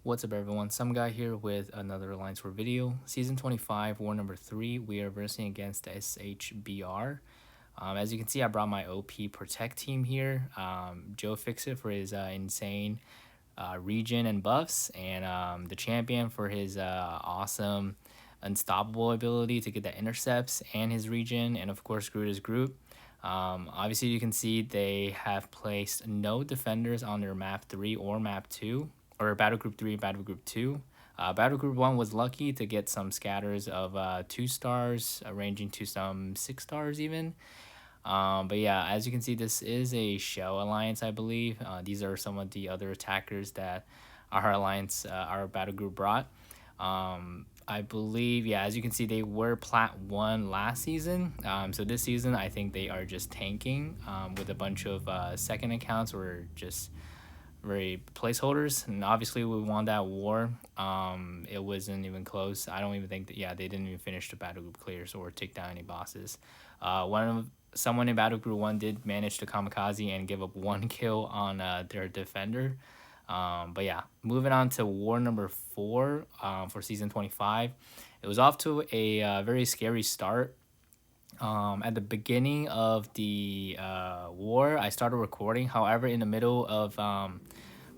What's up, everyone? Some guy here with another Alliance War video. Season 25, War number 3. We are versing against SHBR. As you can see, I brought my OP Protect team here. Joe Fixit for his insane regen and buffs, and the champion for his awesome unstoppable ability to get the intercepts and his regen, and of course Groot group. Obviously, you can see they have placed no defenders on their map 3 or map 2, or Battle Group 3 and Battle Group 2. Battle Group 1 was lucky to get some scatters of 2 stars, ranging to some 6 stars even. But yeah, as you can see, this is a Shell Alliance, I believe. These are some of the other attackers that our Alliance, our Battle Group brought. I believe, yeah, as you can see, they were Plat 1 last season. So this season, I think they are just tanking with a bunch of second accounts or just very placeholders. And obviously, we won that war. It wasn't even close. I don't even think that, yeah, they didn't even finish the battle group clears or take down any bosses. Someone in Battle Group 1 did manage to kamikaze and give up 1 kill on their defender. But yeah, moving on to war number 4 for season 25. It was off to a very scary start. At the beginning of the war, I started recording. However, in the middle of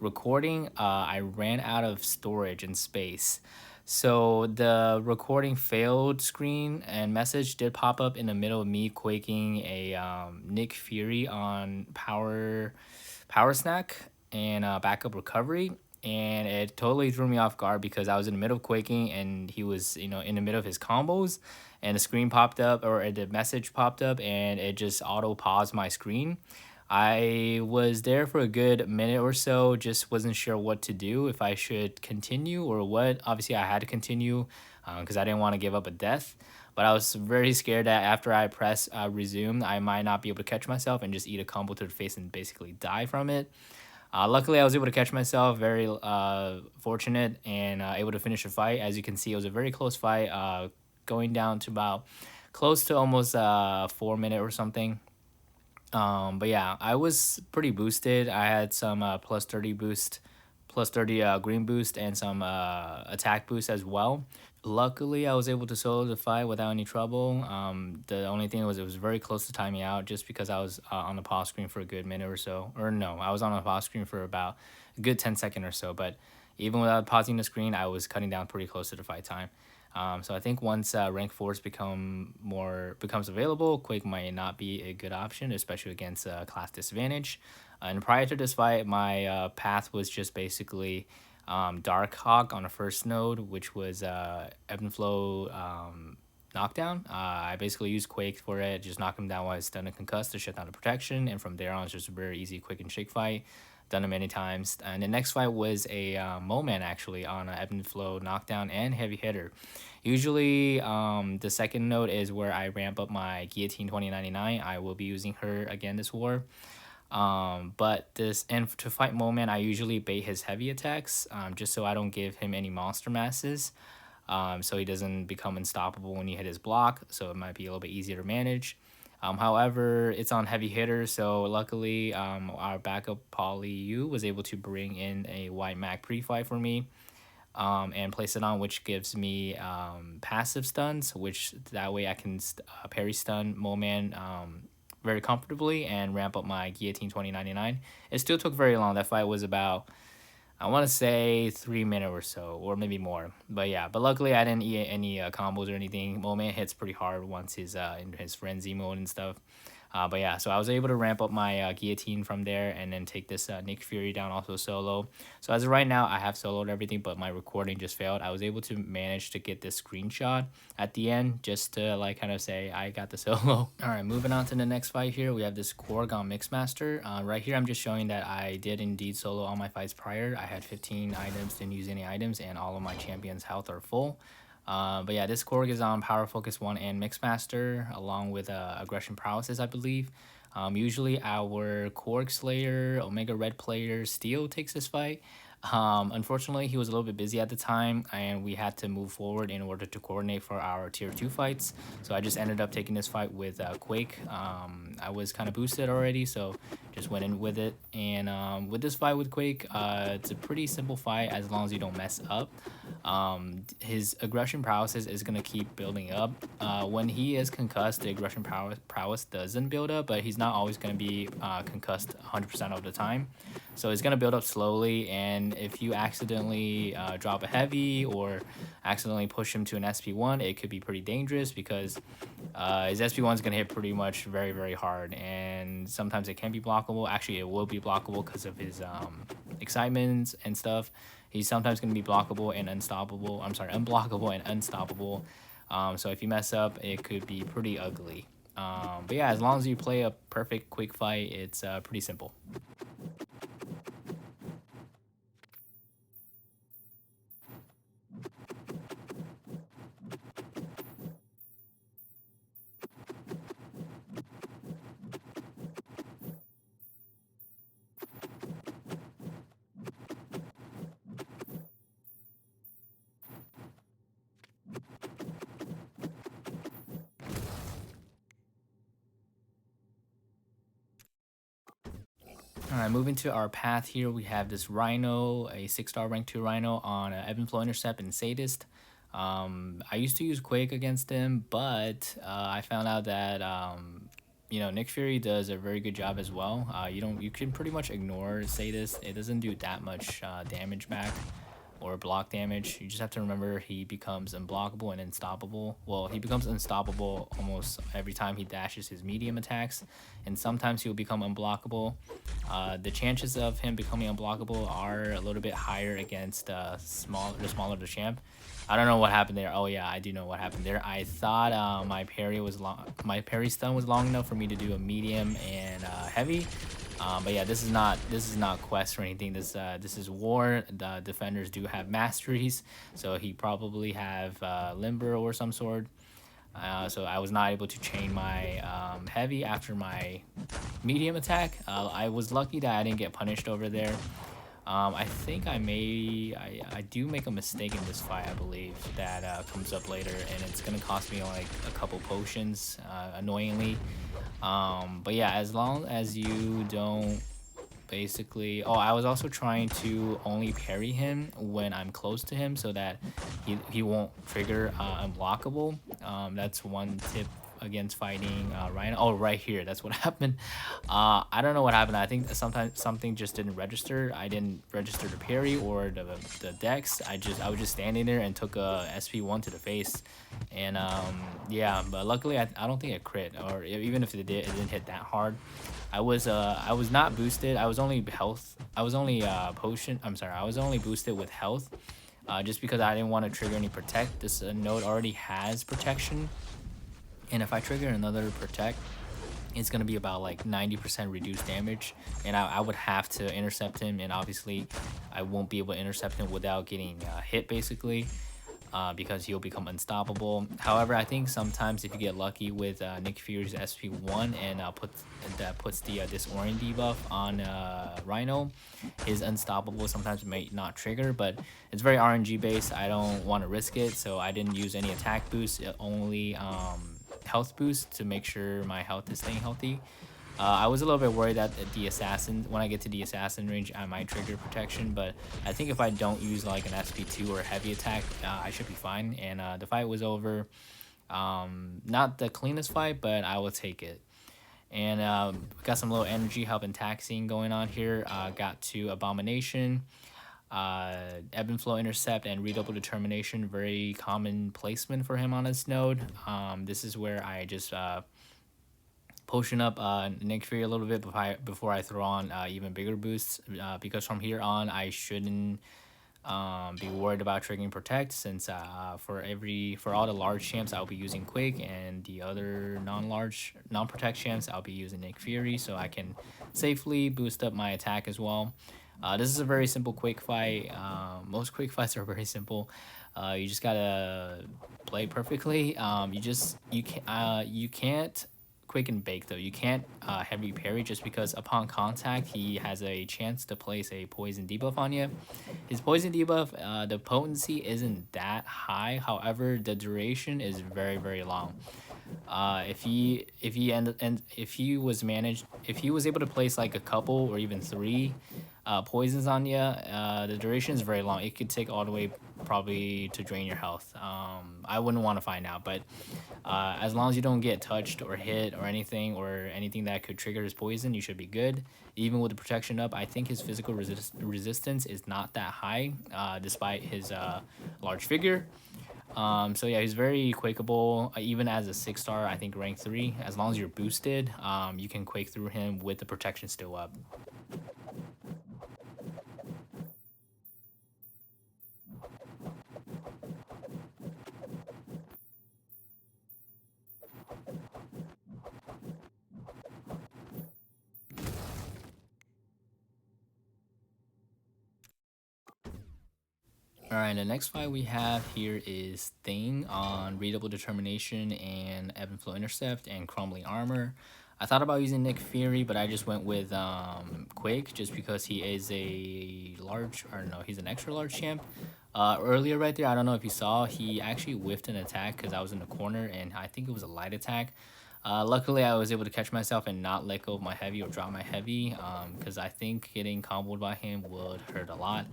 recording, I ran out of storage and space. So the recording failed screen and message did pop up in the middle of me quaking a Nick Fury on power snack and backup recovery, and it totally threw me off guard because I was in the middle of quaking and he was in the middle of his combos, and the screen popped up, or the message popped up, and it just auto paused my screen. I was there for a good minute or so, just wasn't sure what to do, if I should continue or what. Obviously, I had to continue because I didn't want to give up a death. But I was very scared that after I press resume, I might not be able to catch myself and just eat a combo to the face and basically die from it. Luckily, I was able to catch myself, very fortunate, and able to finish the fight. As you can see, it was a very close fight, going down to about close to almost 4 minute or something. But yeah, I was pretty boosted. I had some plus 30 boost, plus 30 green boost, and some attack boost as well. Luckily, I was able to solo the fight without any trouble. The only thing was it was very close to timing out, just because I was on the pause screen for a good minute or so. Or no, I was on the pause screen for about a good 10 seconds or so. But even without pausing the screen, I was cutting down pretty close to the fight time. So I think once rank 4s becomes available, Quake might not be a good option, especially against class disadvantage. And prior to this fight, my path was just basically Dark Hawk on the first node, which was ebb and flow knockdown. I basically used Quake for it, just knock him down while he's stunned and concussed to shut down the protection, and from there on, it's just a very easy quick and shake fight. Done it many times. And the next fight was a Mo-Man, actually, on an ebb and flow knockdown and heavy hitter. Usually, the second node is where I ramp up my Guillotine 2099. I will be using her again this war. But to fight Mo-Man, I usually bait his heavy attacks, just so I don't give him any monster masses, so he doesn't become unstoppable when you hit his block, so it might be a little bit easier to manage. However, it's on heavy hitter, so luckily our backup Poly U was able to bring in a white Mac pre-fight for me, and place it on, which gives me passive stuns, which that way I can parry stun Mo-Man very comfortably and ramp up my Guillotine 2099. It still took very long. That fight was about, I want to say, 3 minutes or so, or maybe more. But yeah, but luckily I didn't eat any combos or anything. Mo-Man hits pretty hard once he's in his frenzy mode and stuff. But yeah, so I was able to ramp up my Guillotine from there and then take this Nick Fury down also solo. So as of right now, I have soloed everything, but my recording just failed. I was able to manage to get this screenshot at the end just to like kind of say I got the solo. All right, moving on to the next fight here. We have this Korg on Mixmaster. Right here, I'm just showing that I did indeed solo all my fights prior. I had 15 items, didn't use any items, and all of my champions' health are full. But yeah, this Korg is on Power Focus 1 and Mixmaster, along with Aggression Paralysis, I believe. Usually our Korg Slayer, Omega Red player, Steel takes this fight. Unfortunately, he was a little bit busy at the time, and we had to move forward in order to coordinate for our tier 2 fights. So I just ended up taking this fight with Quake. I was kind of boosted already, so just went in with it. And with this fight with Quake, it's a pretty simple fight as long as you don't mess up. His aggression prowess is going to keep building up. When he is concussed, the aggression prowess doesn't build up, but he's not always going to be concussed 100% of the time. So it's going to build up slowly, and if you accidentally drop a heavy or accidentally push him to an SP1, it could be pretty dangerous because his SP1 is going to hit pretty much very, very hard, and sometimes it can be blockable. Actually, it will be blockable because of his excitements and stuff. He's sometimes going to be blockable and unstoppable. I'm sorry, unblockable and unstoppable. So if you mess up, it could be pretty ugly. But yeah, as long as you play a perfect quick fight, it's pretty simple. All right, moving to our path here, we have this Rhino, a 6-star rank 2 Rhino on Ebb and Flow Intercept and Sadist. I used to use Quake against him, but I found out that Nick Fury does a very good job as well. You can pretty much ignore Sadist. It doesn't do that much damage back or block damage. You just have to remember he becomes unblockable and unstoppable. Well, he becomes unstoppable almost every time he dashes his medium attacks, and sometimes he'll become unblockable. The chances of him becoming unblockable are a little bit higher against the smaller the champ. I don't know what happened there. Oh yeah, I do know what happened there. I thought my parry stun was long enough for me to do a medium and heavy. But yeah, this is not quest or anything. This is war. The defenders do have masteries, so he probably have limber or some sort. So I was not able to chain my heavy after my medium attack. I was lucky that I didn't get punished over there. I think I do make a mistake in this fight, I believe, that comes up later, and it's gonna cost me like a couple potions, annoyingly. But yeah, as long as you don't basically... Oh, I was also trying to only parry him when I'm close to him so that he won't trigger unblockable. That's one tip against fighting Rhino. Oh, right here, that's what happened. I don't know what happened. I think sometimes something just didn't register. I didn't register the parry or the dex. I was just standing there and took a SP1 to the face, and yeah, but luckily I don't think it crit, or even if it did, it didn't hit that hard. I was not boosted. I was only health. I was only potion. I'm sorry. I was only boosted with health, just because I didn't want to trigger any protect. This node already has protection, and if I trigger another protect, it's gonna be about like 90% reduced damage, and I would have to intercept him, and obviously I won't be able to intercept him without getting hit, basically. Because he'll become unstoppable. However, I think sometimes if you get lucky with Nick Fury's SP1 and puts the Disorienting debuff on Rhino, his unstoppable sometimes may not trigger, but it's very RNG based. I don't want to risk it, so I didn't use any attack boost, only health boost to make sure my health is staying healthy. I was a little bit worried that the assassin, when I get to the assassin range, I might trigger protection, but I think if I don't use like an SP2 or a heavy attack, I should be fine. And the fight was over. Not the cleanest fight, but I will take it. And got some low energy help and taxing going on here. Got to Abomination, Ebb and Flow Intercept, and Redouble Determination. Very common placement for him on this node. This is where I just... potion up Nick Fury a little bit before I throw on even bigger boosts, because from here on I shouldn't be worried about triggering protect, since for all the large champs I'll be using Quake, and the other non-protect champs I'll be using Nick Fury, so I can safely boost up my attack as well. This is a very simple Quake fight. Most Quake fights are very simple. You just gotta play perfectly. You can't Quake and Bake though. You can't heavy parry just because upon contact he has a chance to place a poison debuff on you. His poison debuff, the potency isn't that high. However, the duration is very long. If he was able to place like a couple or even three poisons on you, the duration is very long. It could take all the way probably to drain your health. I wouldn't want to find out, but as long as you don't get touched or hit or anything that could trigger his poison, you should be good. Even with the protection up, I think his physical resistance is not that high, despite his large figure. So yeah, he's very quakeable, even as a 6-star, I think rank 3. As long as you're boosted, you can quake through him with the protection still up. Alright, the next fight we have here is Thing on Readable Determination and Ebb and Flow Intercept and Crumbling Armor. I thought about using Nick Fury, but I just went with Quake just because he is a large, or no, he's an extra large champ. Earlier right there, I don't know if you saw, he actually whiffed an attack because I was in the corner and I think it was a light attack. Luckily, I was able to catch myself and not let go of my heavy or drop my heavy because I think getting comboed by him would hurt a lot.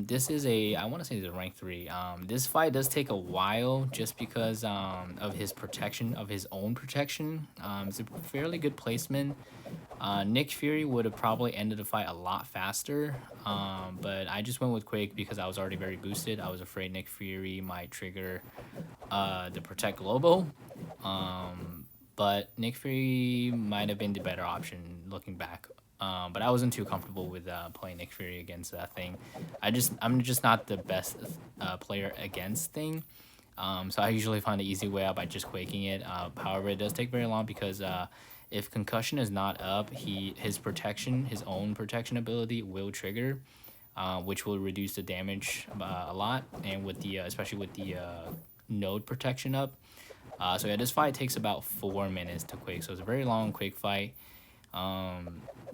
This is I want to say it's a rank 3. This fight does take a while just because of his protection, of his own protection. It's a fairly good placement. Nick Fury would have probably ended the fight a lot faster, but I just went with Quake because I was already very boosted. I was afraid Nick Fury might trigger the Protect Globo, but Nick Fury might have been the better option looking back. But I wasn't too comfortable with playing Nick Fury against that Thing. I'm just not the best player against Thing. So I usually find the easy way out by just quaking it. However, it does take very long because if concussion is not up, his own protection ability will trigger, which will reduce the damage a lot, and with the especially with the node protection up. So yeah, this fight takes about 4 minutes to quake. So it's a very long quake fight.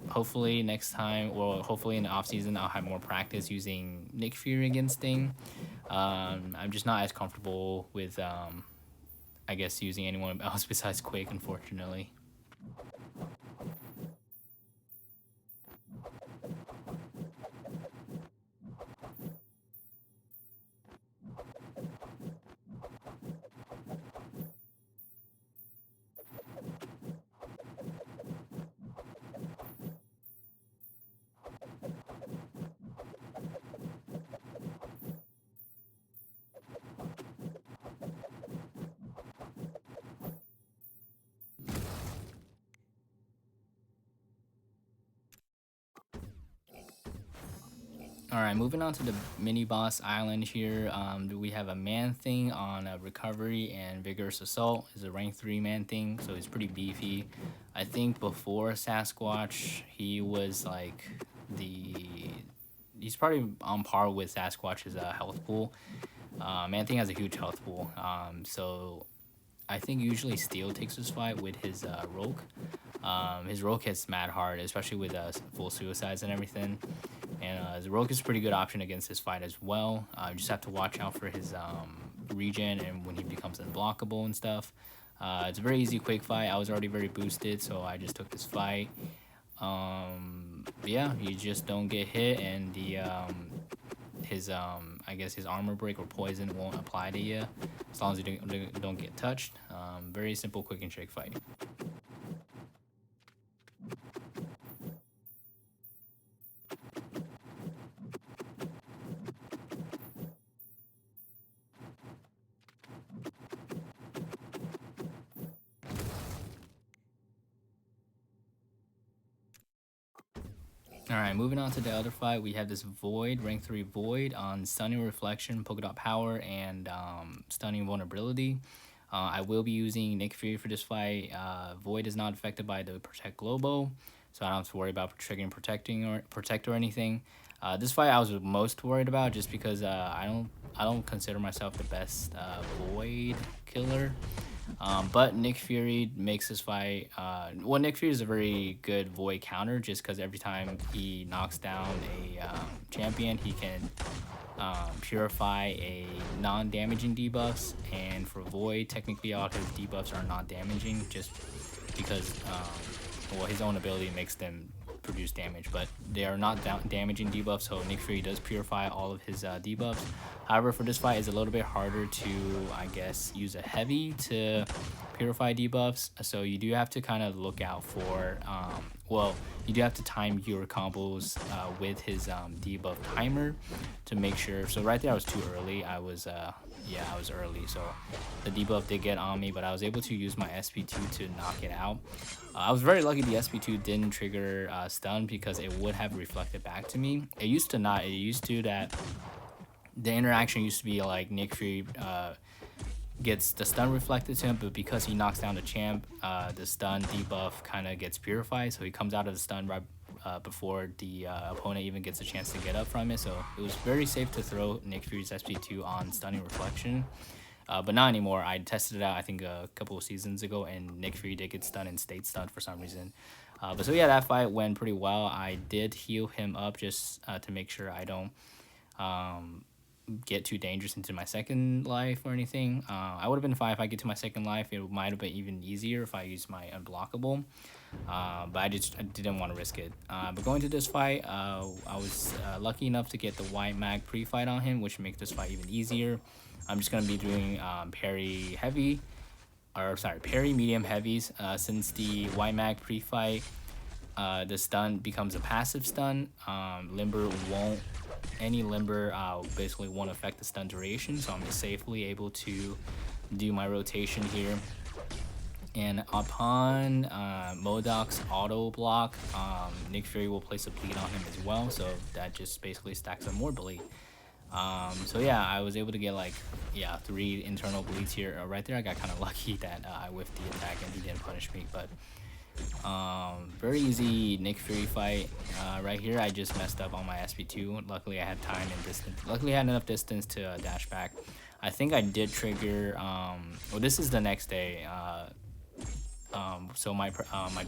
Hopefully next time, or hopefully in the off season, I'll have more practice using Nick Fury against Thing. I'm just not as comfortable with I guess using anyone else besides Quake, unfortunately. Alright, moving on to the mini boss island here. We have a man thing on recovery and vigorous assault. Is a rank 3 man thing, so he's pretty beefy. I think before Sasquatch, he was like he's probably on par with Sasquatch's health pool. Man thing has a huge health pool, so I think usually Steel takes this fight with his R.E.A. His R.E.A. hits mad hard, especially with full suicides and everything. And his R.E.A. is a pretty good option against this fight as well. You just have to watch out for his regen and when he becomes unblockable and stuff. It's a very easy Quake fight. I was already very boosted, so I just took this fight. Yeah, you just don't get hit, and I guess his armor break or poison won't apply to you as long as you don't get touched. Very simple, quick and shake fight. Alright, moving on to the other fight, we have this Void, rank 3 Void on Stunning Reflection, Polka Dot Power, and Stunning Vulnerability. I will be using Nick Fury for this fight. Void is not affected by the Protect Globo, so I don't have to worry about triggering Protect or anything. This fight I was most worried about just because I don't consider myself the best Void killer. But Nick Fury makes this fight. Well, Nick Fury is a very good Void counter just because every time he knocks down a champion, he can purify a non-damaging debuffs. And for Void, technically all his debuffs are non-damaging just because well, his own ability makes them produce damage, but they are not damaging debuffs, so Nick Fury does purify all of his debuffs. However, for this fight, it's a little bit harder to, I guess, use a heavy to purify debuffs, so you do have to kind of look out for, well, you do have to time your combos with his debuff timer to make sure. So right there I was too early. I was early, so the debuff did get on me, but I was able to use my SP2 to knock it out. I was very lucky the SP2 didn't trigger stun because it would have reflected back to me. It used to not. It used to that the interaction used to be like Nick Fury gets the stun reflected to him, but because he knocks down the champ, the stun debuff kind of gets purified, so he comes out of the stun right before the opponent even gets a chance to get up from it. So it was very safe to throw Nick Fury's SP2 on stunning reflection, but not anymore. I tested it out, I think, a couple of seasons ago, and Nick Fury did get stunned and stayed stunned for some reason. But so yeah, that fight went pretty well. I did heal him up just to make sure I don't get too dangerous into my second life or anything. I would have been fine if I get to my second life. It might have been even easier if I used my unblockable, but I didn't want to risk it. But going to this fight, I was lucky enough to get the white mag pre-fight on him, which makes this fight even easier. I'm just going to be doing parry heavy, or sorry, parry medium heavies. Since the white mag pre-fight, the stun becomes a passive stun. Any limber basically won't affect the stun duration, so I'm safely able to do my rotation here. And upon M.O.D.O.K's auto block, Nick Fury will place a bleed on him as well, so that just basically stacks up more bleed. So yeah, I was able to get like 3 internal bleeds here. Right there I got kind of lucky that I whiffed the attack and he didn't punish me, but very easy Nick Fury fight. Right here I just messed up on my SP2. Luckily I had time and distance. Luckily I had enough distance to dash back. I think I did trigger well, this is the next day, so my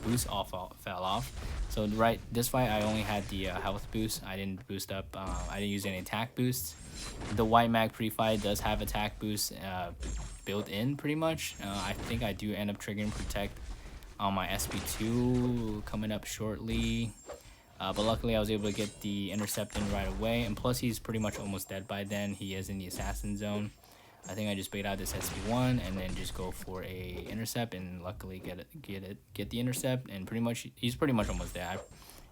boost fell off. So this fight I only had the health boost. I didn't boost up, I didn't use any attack boosts. The white mag pre-fight does have attack boost built in pretty much. I think I do end up triggering protect on my SP2 coming up shortly, but luckily I was able to get the intercept in right away, and plus he's pretty much almost dead by then. He is in the assassin zone. I think I just bait out this SP1 and then just go for a intercept, and luckily get the intercept, and he's pretty much almost dead.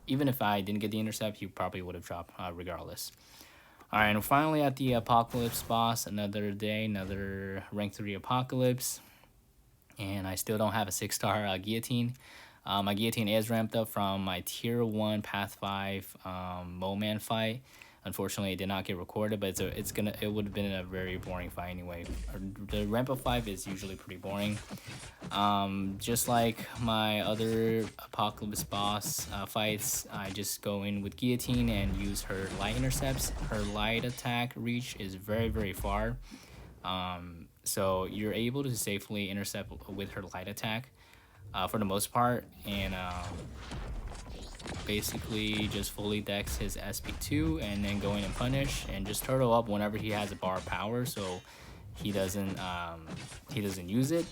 Even if I didn't get the intercept, he probably would have dropped regardless. Alright, and finally at the Apocalypse boss, another day, another rank 3 Apocalypse. And I still don't have a 6-star guillotine. My guillotine is ramped up from my tier 1 path 5 Mo-Man fight. Unfortunately it did not get recorded, but it would have been a very boring fight anyway. The ramp up 5 is usually pretty boring. Just like my other Apocalypse boss fights, I just go in with guillotine and use her light intercepts. Her light attack reach is very, very far. So you're able to safely intercept with her light attack for the most part, and basically just fully dex his SP2 and then go in and punish and just turtle up whenever he has a bar of power, so he doesn't use it.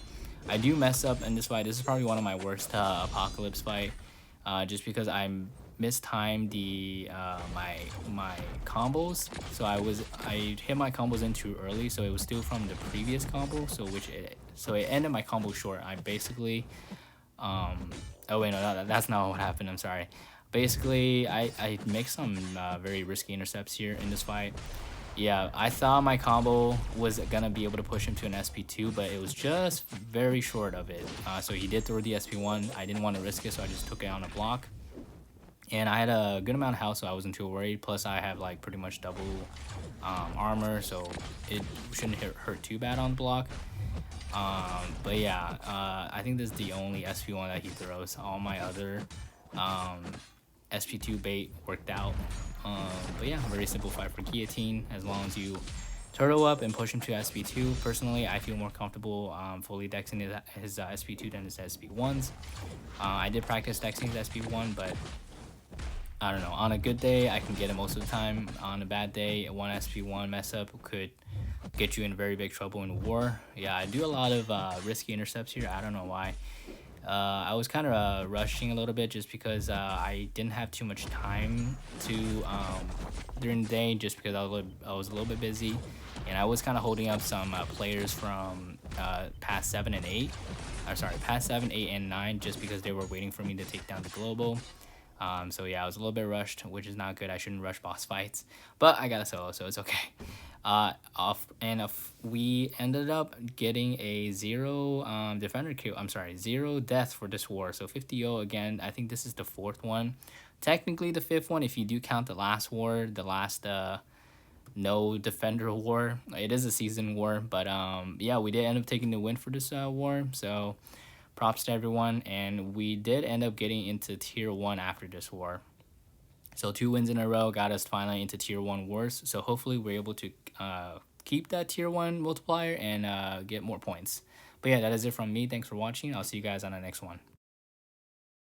I do mess up in this fight. This is probably one of my worst Apocalypse fight, just because I mistimed the my combos. So I hit my combos in too early, so it was still from the previous combo, so it ended my combo short. I basically oh wait, no, that's not what happened, I'm sorry. Basically I make some very risky intercepts here in this fight. Yeah, I thought my combo was gonna be able to push him to an SP2, but it was just very short of it. So he did throw the SP1. I didn't want to risk it, so I just took it on a block. And I had a good amount of health, so I wasn't too worried. Plus, I have like pretty much double armor, so it shouldn't hurt too bad on the block. But yeah, I think this is the only SP1 that he throws. All my other SP2 bait worked out. But yeah, very simple fight for guillotine. As long as you turtle up and push him to SP2. Personally, I feel more comfortable fully dexing his SP2 than his SP1s. I did practice dexing his SP1, but I don't know. On a good day, I can get it most of the time. On a bad day, one SP1 mess up could get you in very big trouble in war. Yeah, I do a lot of risky intercepts here. I don't know why. I was kind of rushing a little bit just because I didn't have too much time to during the day, just because I was a little bit busy, and I was kind of holding up some players from past 7 and 8. Or sorry, past 7, 8, and 9, just because they were waiting for me to take down the global. So yeah, I was a little bit rushed, which is not good. I shouldn't rush boss fights, but I got a solo, so it's okay. We ended up getting a 0 defender kill. I'm sorry, 0 death for this war. So 50-0 again. I think this is the 4th one. Technically the 5th one if you do count the last war, the last no defender war. It is a season war, but yeah, we did end up taking the win for this war. So props to everyone, and we did end up getting into tier 1 after this war. So 2 wins in a row got us finally into tier 1 wars. So hopefully we're able to keep that tier 1 multiplier and get more points. But yeah, that is it from me. Thanks for watching. I'll see you guys on the next one.